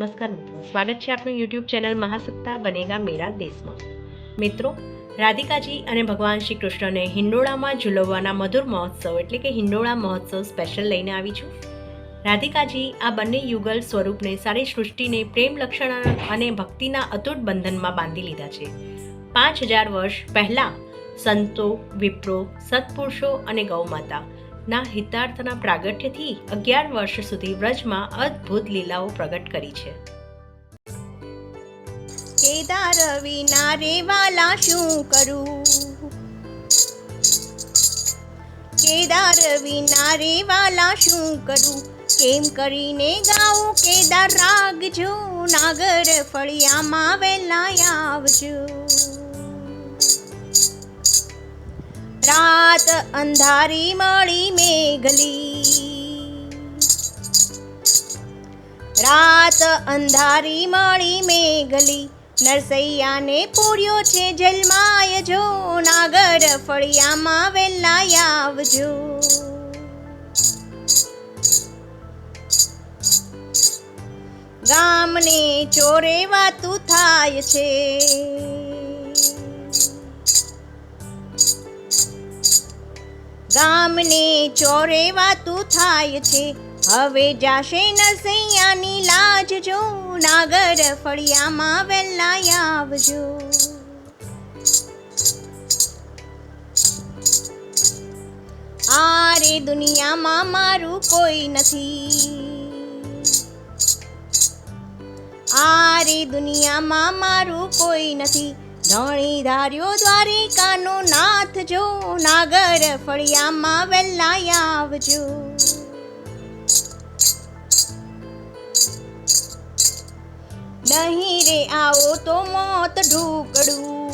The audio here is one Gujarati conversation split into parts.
નમસ્કાર મિત્રો, સ્વાગત છે આપનું યુટ્યુબ ચેનલ મહાસત્તા બનેગા મેરા દેશમાં। મિત્રો, રાધિકાજી અને ભગવાન શ્રી કૃષ્ણને હિંડોળામાં ઝૂલવવાના મધુર મહોત્સવ એટલે કે હિંડોળા મહોત્સવ સ્પેશિયલ લઈને આવી છું। રાધિકાજી આ બંને યુગલ સ્વરૂપને સારી સૃષ્ટિને પ્રેમ લક્ષણ અને ભક્તિના અતૂટ બંધનમાં બાંધી લીધા છે। 5000 વર્ષ પહેલાં સંતો, વિપ્રો, સત્પુરુષો અને ગૌમાતા ના હિતાર્થના પ્રાગટ્યથી 11 વર્ષ સુધી વ્રજમાં અદ્ભુત લીલાઓ પ્રગટ કરી છે। કેદાર વિના રે વાલા શું કરું, કેદાર વિના રે વાલા શું કરું, કેમ કરીને ગાઉં કેદાર રાગ જો, નાગર ફળિયામાં વેલા આવજો। રાત અંધારી મળી મેઘલી, રાત અંધારી મળી મેઘલી, નરસૈયાને પૂર્યો છે જલમાય જો, નાગર ફળિયામાં વેલા આવજો। ગામને ચોરે વાતું થાય છે, ગામને ચોરે વાતું થાય છે, હવે જાશે નરસૈયાની લાજ જો, નાગર ફળિયામાં વેલા આવજો। આ રે દુનિયામાં મારું કોઈ નથી, આ રે દુનિયામાં મારું કોઈ નથી, ધણી ધાર્યો દ્વારિકાનો નાથ જો, નાગર ફળિયામાં વેલા આવજો। નહીં રે આવો તો મોત ઢૂકડું,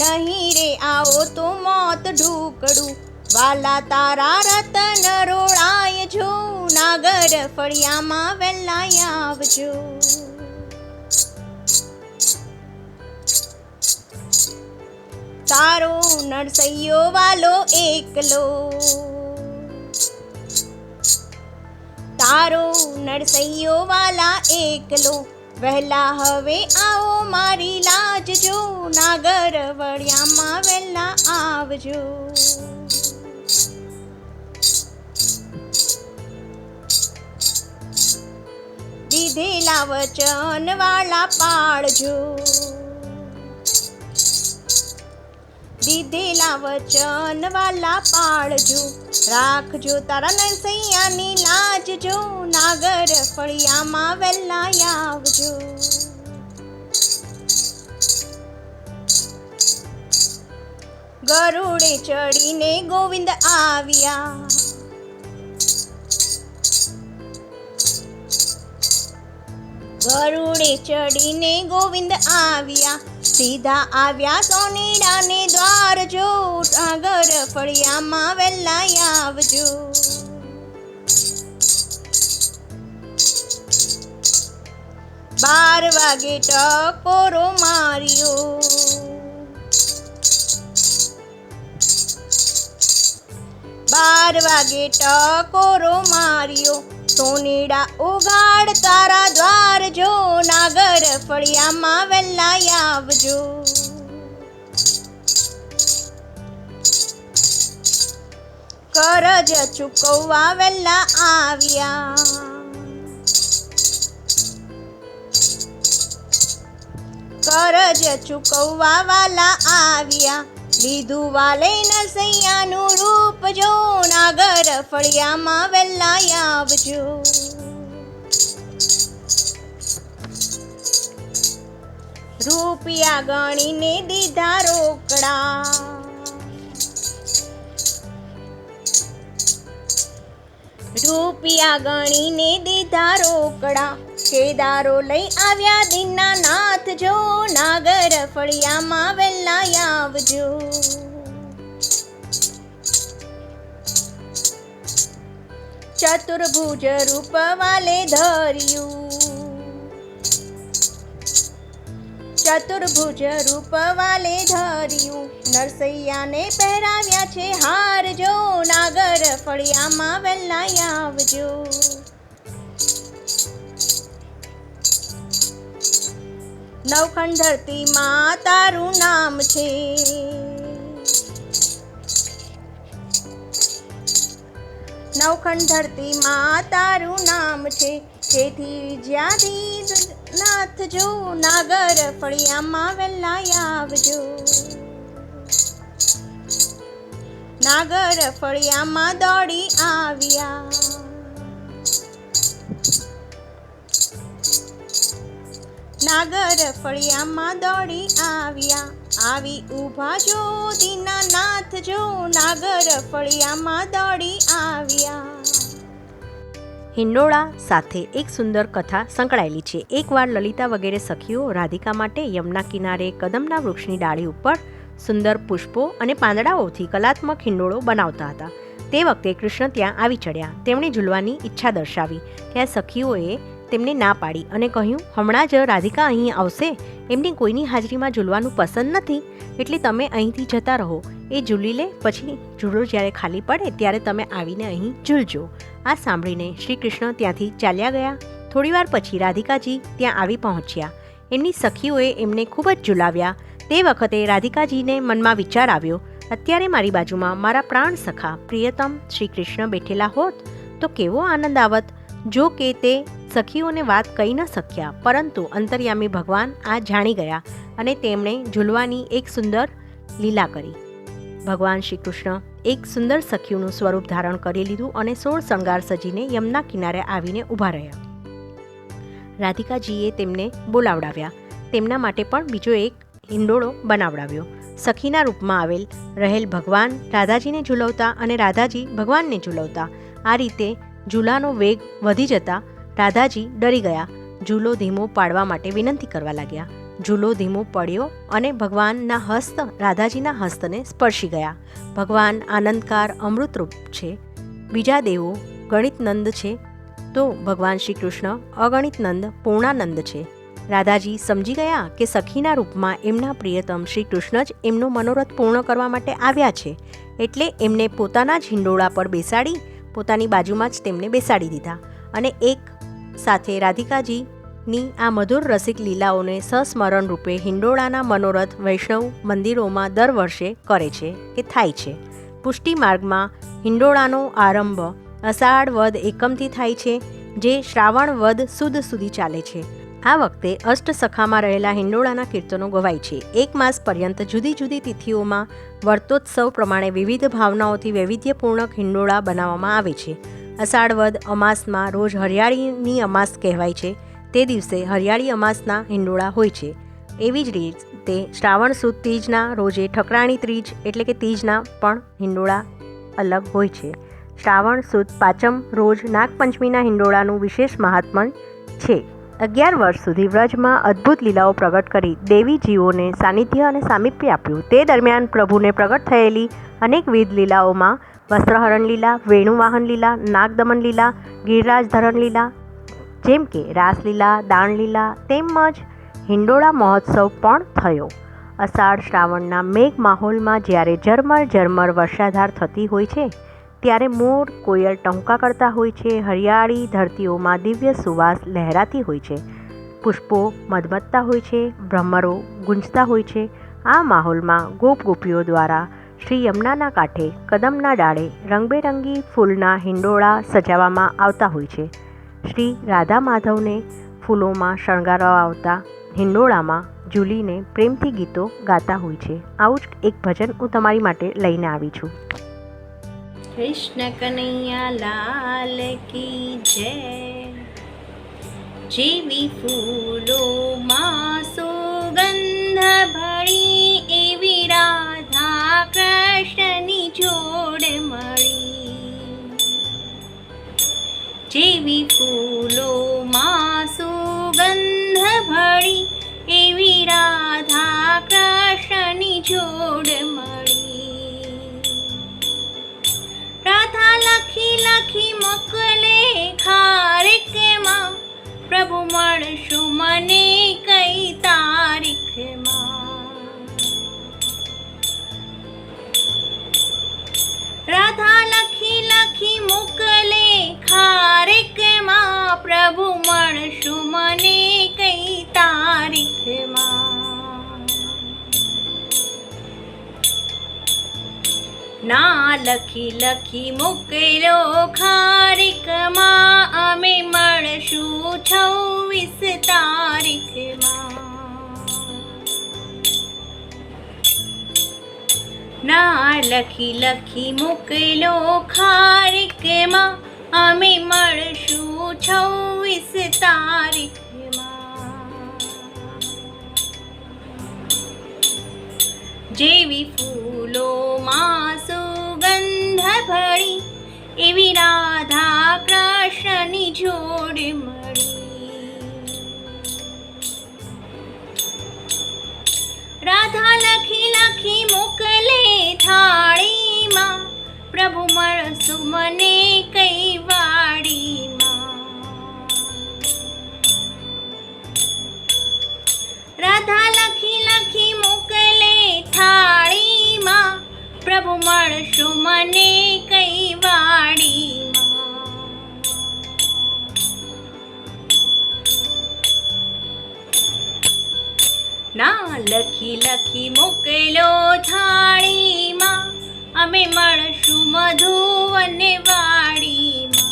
નહીં રે આવો તો મોત ઢૂકડું, વાલા તારા રતન રોળાય જો, નાગર ફળિયામાં વેલા આવજો। તારો નરસૈયો વાલો એકલો, તારો નરસૈયો વાલા એકલો, વહેલા હવે આવો મારી લાજ જો, નાગર ફળિયામાં વેલા આવજો। દીધેલા વચન વાળા પાળજો, દીધેલા વચન વાલા પાળજો, રાખજો તારા નરસૈયાની લાજ જો, નાગર ફળિયામાં વેલા આવજો। ગરુડે ચડીને ગોવિંદ આવ્યા, ગરુડે ચડીને ગોવિંદ આવ્યા, સીધા આવ્યા સોનેડાને દ્વાર જો, નાગર ફળિયામાં વેલા આવજો। બાર વાગે ટકોરો માર્યો, બાર વાગે ટકોરો માર્યો, સોનેડા ઉગાડ તારા દ્વાર જો, નાગર ફળિયામાં વેલા આવજો। કરજ ચૂકવવા વેલા આવ્યા, કરજ ચૂકવવા વાલા આવ્યા, લીધું વાલે નરસૈયાનું રૂપ જો, નાગર ફળિયામાં વેલા આવજો। રૂપિયા ગણીને દીધા રોકડા, રૂપિયા ગણીને દીધા રોકડા, કેદારો લઈ આવ્યા દીના નાથ જો, નાગર ફળિયામાં વેલા આવજો। ચતુર્ભુજ રૂપ વાલે ધર્યું, ચતુર્ભુજ રૂપ વાલે ધર્યું, નરસૈયાને પહેરાવ્યા છે હાર જો, નાગર ફળિયામાં વેલા આવજો। નવખંડ ધરતીમાં તારું નામ છે. નવખંડ ધરતીમાં તારું નામ છે. જેથી જ્યાંથી નાથ જો નાગર ફળિયામાં વહેલા આવજો. નાગર ફળિયામાં દોડી આવ્યા. નાગર ફળિયામાં દોડી આવ્યા. આવી ઊભા જો દીનાનાથ જો નાગર ફળિયામાં દોડી આવ્યા. હિંડોળા સાથે એક સુંદર કથા સંકળાયેલી છે. એકવાર લલિતા વગેરે સખીઓ રાધિકા માટે યમુના કિનારે કદમના વૃક્ષની ડાળી ઉપર સુંદર પુષ્પો અને પાંદડાઓથી કલાત્મક હિંડોળો બનાવતા હતા. તે વખતે કૃષ્ણ ત્યાં આવી ચડ્યા. તેમણે ઝૂલવાની ઈચ્છા દર્શાવી. ત્યાં સખીઓએ તેમને ના પાડી અને કહ્યું, હમણાં જ રાધિકા અહીં આવશે. એમને કોઈની હાજરીમાં ઝૂલવાનું પસંદ નથી, એટલે તમે અહીંથી જતા રહો. એ ઝૂલી લે, પછી ઝૂલો જ્યારે ખાલી પડે ત્યારે તમે આવીને અહીં ઝૂલજો. આ સાંભળીને શ્રી કૃષ્ણ ત્યાંથી ચાલ્યા ગયા. થોડીવાર પછી રાધિકાજી ત્યાં આવી પહોંચ્યા. એમની સખીઓએ એમને ખૂબ જ ઝૂલાવ્યા. તે વખતે રાધિકાજીને મનમાં વિચાર આવ્યો, અત્યારે મારી બાજુમાં મારા પ્રાણ સખા પ્રિયતમ શ્રી કૃષ્ણ બેઠેલા હોત તો કેવો આનંદ આવત. જો કે તે સખીઓને વાત કહી ન શક્યા, પરંતુ અંતર્યામી ભગવાન આ જાણી ગયા અને તેમણે ઝૂલવાની એક સુંદર લીલા કરી. ભગવાન શ્રી કૃષ્ણ એક સુંદર સખીઓનું સ્વરૂપ ધારણ કરી લીધું અને 16 શણગાર સજીને યમુના કિનારે આવીને ઊભા રહ્યા. રાધિકાજીએ તેમને બોલાવડાવ્યા. તેમના માટે પણ બીજો એક હિંડોળો બનાવડાવ્યો. સખીના રૂપમાં આવેલ રહેલ ભગવાન રાધાજીને ઝૂલવતા અને રાધાજી ભગવાનને ઝૂલવતા. આ રીતે ઝૂલાનો વેગ વધી જતા રાધાજી ડરી ગયા. ઝૂલો ધીમો પાડવા માટે વિનંતી કરવા લાગ્યા. ઝૂલો ધીમો પડ્યો અને ભગવાનના હસ્ત રાધાજીના હસ્તને સ્પર્શી ગયા. ભગવાન આનંદકાર અમૃતરૂપ છે. બીજા દેવો ગણિત નંદ છે, તો ભગવાન શ્રી કૃષ્ણ અગણિત નંદ પૂર્ણાનંદ છે. રાધાજી સમજી ગયા કે સખીના રૂપમાં એમના પ્રિયતમ શ્રી કૃષ્ણ જ એમનો મનોરથ પૂર્ણ કરવા માટે આવ્યા છે. એટલે એમને પોતાના જ હિંડોળા પર બેસાડી પોતાની બાજુમાં જ તેમને બેસાડી દીધા અને એક સાથે રાધિકાજીની આ મધુર રસિક લીલાઓને સસ્મરણ રૂપે હિંડોળાના મનોરથ વૈષ્ણવ મંદિરોમાં દર વર્ષે કરે છે કે થાય છે. પુષ્ટિ માર્ગમાં હિંડોળાનો આરંભ અષાઢ વદ એકમથી થાય છે, જે શ્રાવણ વદ સુદ સુધી ચાલે છે. આ વખતે અષ્ટસખામાં રહેલા હિંડોળાના કીર્તનો ગવાય છે. એક માસ પર્યંત જુદી જુદી તિથિઓમાં વર્તોત્સવ પ્રમાણે વિવિધ ભાવનાઓથી વૈવિધ્યપૂર્ણ હિંડોળા બનાવવામાં આવે છે. અષાઢ વદ અમાસમાં રોજ હરિયાળીની અમાસ કહેવાય છે. તે દિવસે હરિયાળી અમાસના હિંડોળા હોય છે. એવી જ રીતે શ્રાવણ સુદ તીજના રોજે ઠકરાણી ત્રીજ એટલે કે તીજના પણ હિંડોળા અલગ હોય છે. શ્રાવણ સુદ પાંચમ રોજ નાગપંચમીના હિંડોળાનું વિશેષ મહાત્મ્ય છે. 11 વર્ષ સુધી વ્રજમાં અદ્ભુત લીલાઓ પ્રગટ કરી દેવી જીવોને સાનિધ્ય અને સામીપ્ય આપ્યું. તે દરમિયાન પ્રભુને પ્રગટ થયેલી અનેકવિધ લીલાઓમાં વસ્ત્રહરણ લીલા, વેણુવાહન લીલા, નાગદમન લીલા, ગિરિરાજધરણ લીલા જેમ કે રાસલીલા, દાણલીલા તેમજ હિંડોળા મહોત્સવ પણ થયો. અષાઢ શ્રાવણના મેઘ માહોલમાં જ્યારે ઝરમર વર્ષાધાર થતી હોય છે, ત્યારે મોર કોયલ ટહુકા કરતા હોય છે. હરિયાળી ધરતીઓમાં દિવ્ય સુવાસ લહેરાતી હોય છે. પુષ્પો મધમત્તા હોય છે. ભ્રમરો ગુંજતા હોય છે. આ માહોલમાં ગોપગોપીઓ દ્વારા શ્રી યમુનાના કાંઠે કદમના ડાળે રંગબેરંગી ફૂલના હિંડોળા સજાવવામાં આવતા હોય છે. શ્રી રાધા માધવને ફૂલોમાં શણગારવા આવતા હિંડોળામાં ઝૂલીને પ્રેમથી ગીતો ગાતા હોય છે. આવું જ એક ભજન હું તમારી માટે લઈને આવી છું. કૃષ્ણ કનૈયા લાલ કી જય. જેવી ફૂલોમાં સુગંધ ભળી એવી રાધા કૃષ્ણની જોડ મળી. જેવી ફૂલોમાં સુગંધ ભળી એવી રાધા કૃષ્ણની જોડ મળી. રાધા લખી લખી મોકલે ખારીકમાં, પ્રભુ મળશું મને કઈ તારીખમાં. રાધા લખી લખી મોકલે ખારીકમાં, પ્રભુ મળશું મને કઈ તારીખમાં. ના લખી લખી મોકલો ખારીકમાં, અમે મળશું 26 તારીખમાં. ના લખી લખી મોકલો ખારીકમાં, અમે મળશું 26 તારીખમાં. જેવી ફૂલોમાં સુગંધ ભળી, એવી રાધા કૃષ્ણની જોડ મળી. રાધા લખી લખી મોકલે થાળીમાં, પ્રભુ મળશો મને કઈ વાડીમાં. રાધા લખી લખી મોકલે થાળીમાં, પ્રભુ મળશો મને કઈ વાડીમાં. ના લખી લખી મોકલો થાળીમાં, અમે મળશું મધુવન વાડીમાં.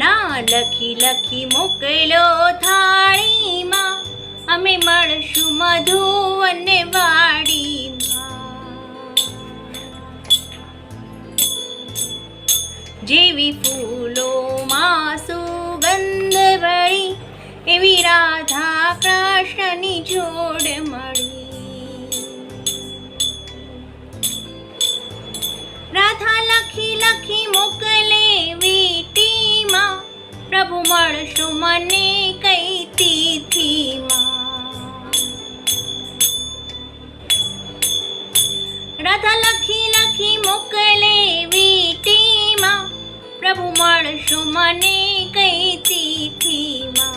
ના લખી લખી મોકલો થાળીમાં, અમે મળશું મધુવન વાડીમાં. જેવી ફૂલોમાં સુગંધ ભળી, એવી રાધા કૃષ્ણની જોડ મળી. રાધા લખી લખી મોકલે વીટીમાં, પ્રભુ મળશો મને કઈ તિથિમાં. રાધા લખી લખી મોકલે વીટીમાં, પ્રભુ મળશો મને કઈ તિથિમાં.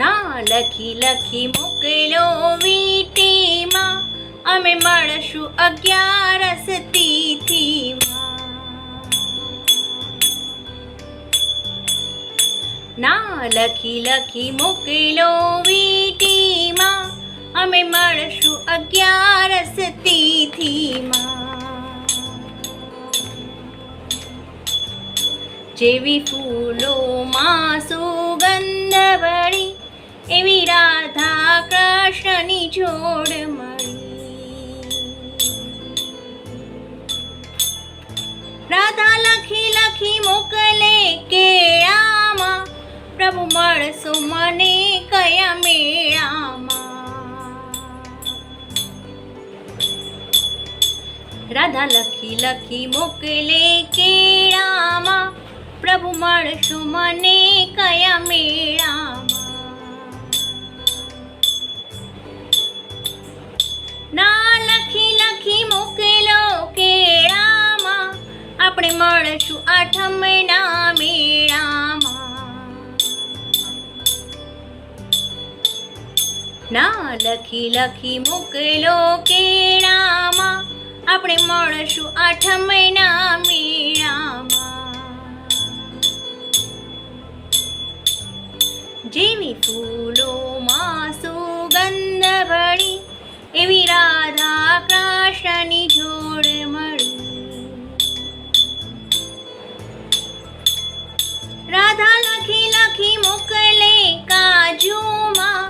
ના લખી લખી મોકલો વીટીમાં, અમે મળશું 11 તિથિમાં. ના લખી લખી મોકલો વીટીમાં, અમે મળશું 11 તિથિમાં. જેવી ફૂલોમાં સુગંધ ભળી, એવી રાધા કૃષ્ણની જોડ મળી. રાધા લખી લખી મોકલે કેળામાં, પ્રભુ મળશો મને કયા મેળામાં. રાધા લખી લખી મોકલે કેળામાં, પ્રભુ મળશો મને કયા મેળામાં. ના લખી લખી મોકલો કેળામાં, આપણે મળશું 8મના મેળામાં. ના લખી લખી મોકલો કેળામાં, આપણે મળશું 8મના મેળામાં. જેવી ફૂલોમાં સુગંધ ભળી, એવી રાધા કૃષ્ણની જોડ મળી. રાધા લખી લખી મોકલે કાજુમાં,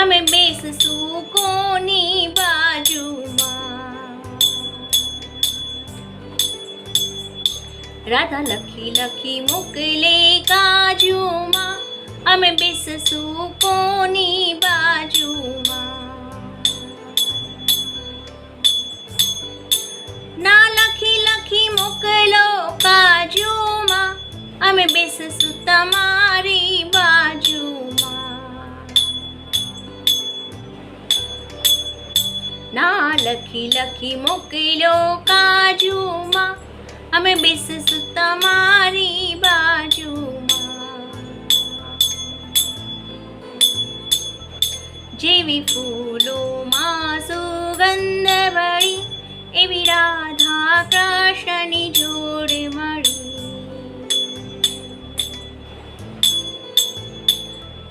અમે બેસશું કોની બાજુમાં. રાધા લખી લખી મોકલે કાજુમાં, અમે બેસશું કોની બાજુમાં. ના લખી લખી મોકલો કાજુમાં, અમે બેસશું તમારી બાજુમાં. ના લખી લખી મોકલો કાજુમાં, અમે બેસશું તમારી બાજુમાં. જેવી ફૂલોમાં સુગંધ ભળી, એવી રાધા કૃષ્ણની જોડ મળી.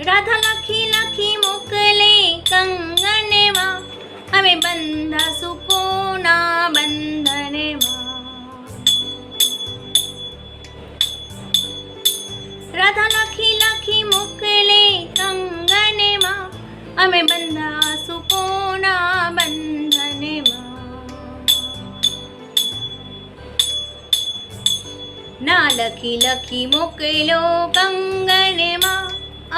રાધા લખી લખી મોકલે કંગનેમાં, અમે બંધાશું કોના બંધનેમાં. રાધા લખી લખી મોકલે કંગનેમાં, અમે બંધાશું કોના બંધનેમાં. ના લખી લખી મોકલો કંગનેમાં,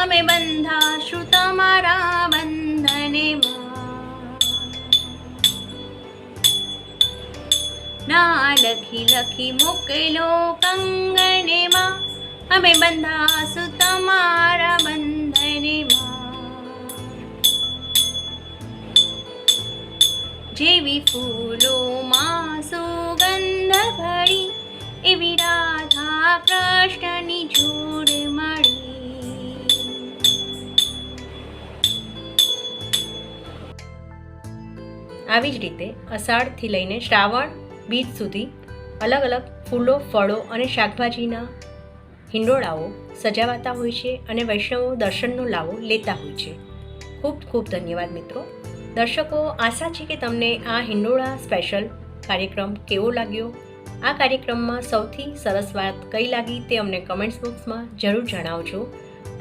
અમે બંધાશું તમારા બંધનેમાં. ના લખી લખી મોકલો કંગનેમાં, અમે બંધાશું તમારા બંધનેમાં. જેવી ફૂલોમાં સુગંધ ભળી, એવી રાધા કૃષ્ણની જોડ મળી. આવી જ રીતે અષાઢથી લઈને શ્રાવણ બીજ સુધી અલગ અલગ ફૂલો, ફળો અને શાકભાજીના હિંડોળાઓ સજાવાતા હોય છે અને વૈષ્ણવો દર્શનનો લાવો લેતા હોય છે. ખૂબ ખૂબ ધન્યવાદ મિત્રો. દર્શકો, આશા છે કે તમને આ હિંડોળા સ્પેશિયલ કાર્યક્રમ કેવો લાગ્યો. આ કાર્યક્રમમાં સૌથી સરસ વાત કઈ લાગી તે અમને કમેન્ટ્સ બોક્સમાં જરૂર જણાવજો.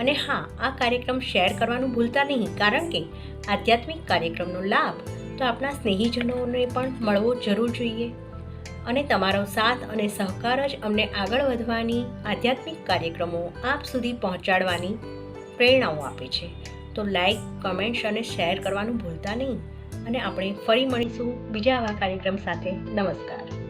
અને હા, આ કાર્યક્રમ શેર કરવાનું ભૂલતા નહીં, કારણ કે આધ્યાત્મિક કાર્યક્રમનો લાભ તો આપણા સ્નેહીજનોને પણ મળવો જરૂર જોઈએ. અને તમારો સાથ અને સહકાર જ અમને આગળ વધવાની, આધ્યાત્મિક કાર્યક્રમો આપ સુધી પહોંચાડવાની પ્રેરણાઓ આપે છે. તો લાઈક, કમેન્ટ્સ અને શેર કરવાનું ભૂલતા નહીં. અને આપણે ફરી મળીશું બીજા આવા કાર્યક્રમ સાથે. નમસ્કાર.